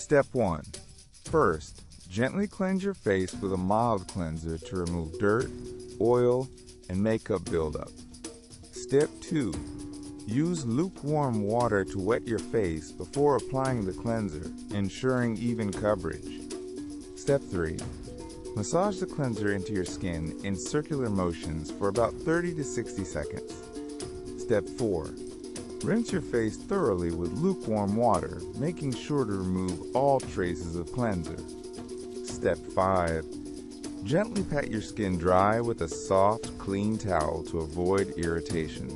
Step 1. First, gently cleanse your face with a mild cleanser to remove dirt, oil, and makeup buildup. Step 2. Use lukewarm water to wet your face before applying the cleanser, ensuring even coverage. Step 3. Massage the cleanser into your skin in circular motions for about 30 to 60 seconds. Step 4. Rinse your face thoroughly with lukewarm water, making sure to remove all traces of cleanser. Step 5. Gently pat your skin dry with a soft, clean towel to avoid irritation.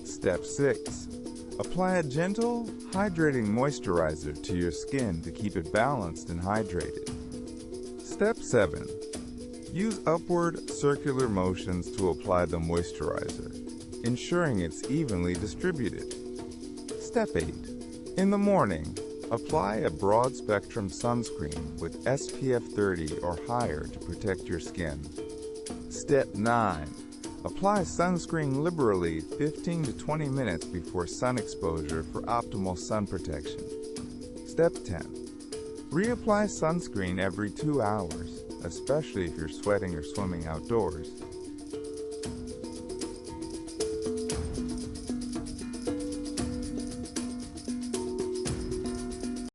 Step 6. Apply a gentle, hydrating moisturizer to your skin to keep it balanced and hydrated. Step 7. Use upward circular motions to apply the moisturizer, ensuring it's evenly distributed. Step 8. In the morning, apply a broad-spectrum sunscreen with SPF 30 or higher to protect your skin. Step 9. Apply sunscreen liberally 15 to 20 minutes before sun exposure for optimal sun protection. Step 10. Reapply sunscreen every 2 hours, especially if you're sweating or swimming outdoors.